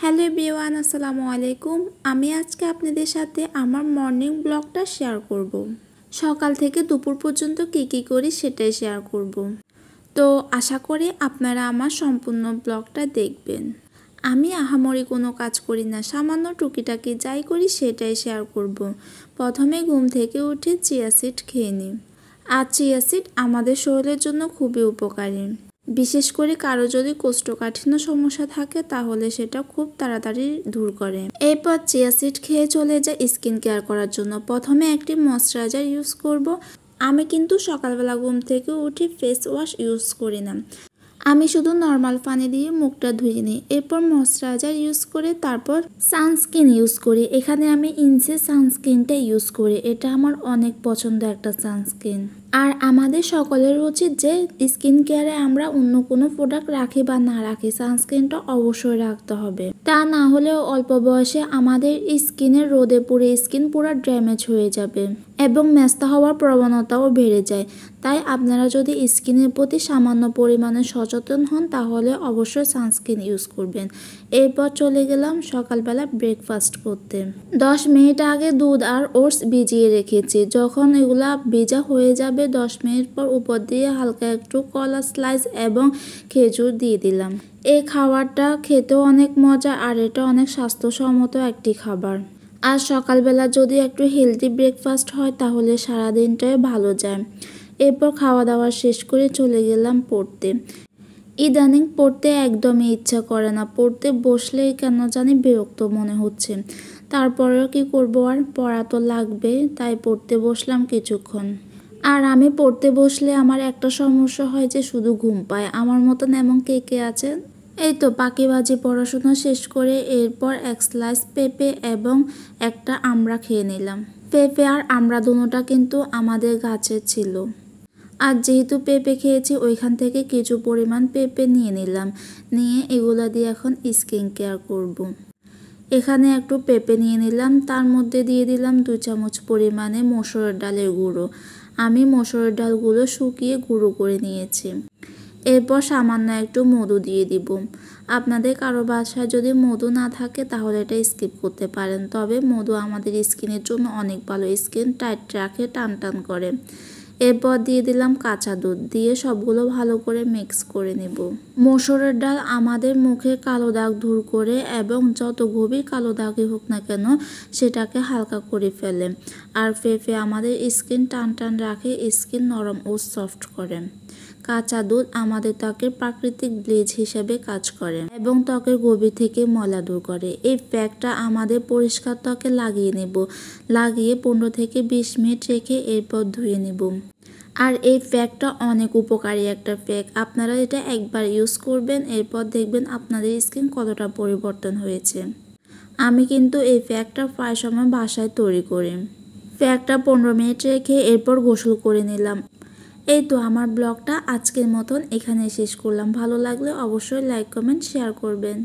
Hello everyone, আসসালামু আলাইকুম। আমি আজকে আপনাদের সাথে আমার মর্নিং ব্লগটা শেয়ার করব। সকাল থেকে দুপুর পর্যন্ত কী করি সেটাই শেয়ার করব। তো আশা করি আপনারা আমার সম্পূর্ণ ব্লগটা দেখবেন। আমি আহামরি কোনো কাজ করি না, সামান্য টুকিটাকি যাই করি সেটাই শেয়ার করব। প্রথমে ঘুম থেকে উঠে চিয়া সিড খেয়ে নিই। আর চিয়া সিড আমাদের শরীরের জন্য খুবই উপকারী। বিশেষ করে কারো যদি কোষ্ঠকাঠিন্য সমস্যা থাকে তাহলে সেটা খুব তাড়াতাড়ি দূর করে। এরপর চিয়া সিড খেয়ে চলে যায় স্কিন কেয়ার করার জন্য। প্রথমে একটি ময়শ্চারাইজার ইউজ করব। আমি কিন্তু সকালবেলা ঘুম থেকে উঠে ফেস ওয়াশ ইউজ করি না, আমি শুধু নর্মাল পানি দিয়ে মুখটা ধুয়ে নিই। এরপর ময়শ্চারাইজার ইউজ করে তারপর সানস্ক্রিন ইউজ করি। এখানে আমি ইনসে সানস্ক্রিনটা ইউজ করি, এটা আমার অনেক পছন্দ একটা সানস্ক্রিন। আর আমাদের সকলের উচিত যে স্কিন কেয়ারে আমরা অন্য কোনো প্রোডাক্ট রাখি বা না রাখি, সানস্ক্রিনটা অবশ্যই রাখতে হবে। তা না হলেও অল্প বয়সে আমাদের স্কিনের রোদে পুড়ে স্কিন পুরো ড্যামেজ হয়ে যাবে এবং মেস্তা হওয়ার প্রবণতাও বেড়ে যায়। তাই আপনারা যদি স্কিনের প্রতি সামান্য পরিমাণে সচেতন হন তাহলে অবশ্যই সানস্ক্রিন ইউজ করবেন। এরপর চলে গেলাম সকালবেলা ব্রেকফাস্ট করতে। 10 মিনিট আগে দুধ আর ওটস ভিজিয়ে রেখেছি। যখন এগুলা ভিজা হয়ে যাবে 10 মিনিট পর উপর দিয়ে হালকা একটু কলা স্লাইস এবং খেজুর দিয়ে দিলাম। এই খাবারটা খেতেও অনেক মজা আর এটা অনেক স্বাস্থ্যসম্মত একটি খাবার। আর সকালবেলা যদি একটু হেলদি ব্রেকফাস্ট হয় তাহলে সারাদিনটাই ভালো যায়। এরপর খাওয়া দাওয়া শেষ করে চলে গেলাম পড়তে। ইদানিং পড়তে একদমই ইচ্ছা করে না, পড়তে বসলেই কেন জানি বিরক্ত মনে হচ্ছে। তারপরেও কি করবো, আর পড়া তো লাগবে, তাই পড়তে বসলাম কিছুক্ষণ। আর আমি পড়তে বসলে আমার একটা সমস্যা হয় যে শুধু ঘুম পায়। আমার মতন এমন কে আছে? এই তো পাখিবাজি পড়াশোনা শেষ করে এরপর এক স্লাইস পেঁপে এবং একটা আমড়া খেয়ে নিলাম। পেঁপে আর আমড়া দুটোটা কিন্তু আমাদের গাছের ছিল। আর যেহেতু পেঁপে খেয়েছি ওইখান থেকে কিছু পরিমাণ পেঁপে নিয়ে নিলাম, নিয়ে এগুলা দিয়ে এখন স্কিন কেয়ার করব। এখানে একটু পেঁপে নিয়ে নিলাম, তার মধ্যে দিয়ে দিলাম 2 চামচ পরিমাণে মসুরের ডালের গুঁড়ো। আমি মসুরের ডালগুলো শুকিয়ে গুঁড়ো করে নিয়েছি। এরপর সামান্য একটু মধু দিয়ে দিব। আপনাদের কারো বাসায় যদি মধু না থাকে তাহলে এটা স্কিপ করতে পারেন, তবে মধু আমাদের স্কিনের জন্য অনেক ভালো, স্কিন টাইট রাখে, টান টান করে। এরপর দিয়ে দিলাম কাঁচা দুধ, দিয়ে সবগুলো ভালো করে মিক্স করে নেব। মসুরের ডাল আমাদের মুখের কালো দাগ দূর করে এবং যত গভীর কালো দাগই হোক না কেন সেটাকে হালকা করে ফেলে। আর পেঁপে আমাদের স্কিন টান টান রাখে, স্কিন নরম ও সফট করে। কাঁচা দুধ আমাদের ত্বকের প্রাকৃতিক ব্লিচ হিসেবে কাজ করে এবং ত্বকের গভীর থেকে ময়লা দূর করে। এই প্যাকটা আমাদের পরিষ্কার ত্বকে লাগিয়ে নেব, লাগিয়ে 15 থেকে 20 মিনিট রেখে এরপর ধুয়ে নেব। আর এই প্যাকটা অনেক উপকারী একটা প্যাক, আপনারা এটা একবার ইউজ করবেন, এরপর দেখবেন আপনাদের স্কিন কতটা পরিবর্তন হয়েছে। আমি কিন্তু এই প্যাকটা প্রায় সময় বাসায় তৈরি করি। প্যাকটা 15 মিনিট রেখে এরপর গোসল করে নিলাম। এই তো আমার ব্লগটা আজকের মতন এখানে শেষ করলাম। ভালো লাগলে অবশ্যই লাইক কমেন্ট শেয়ার করবেন।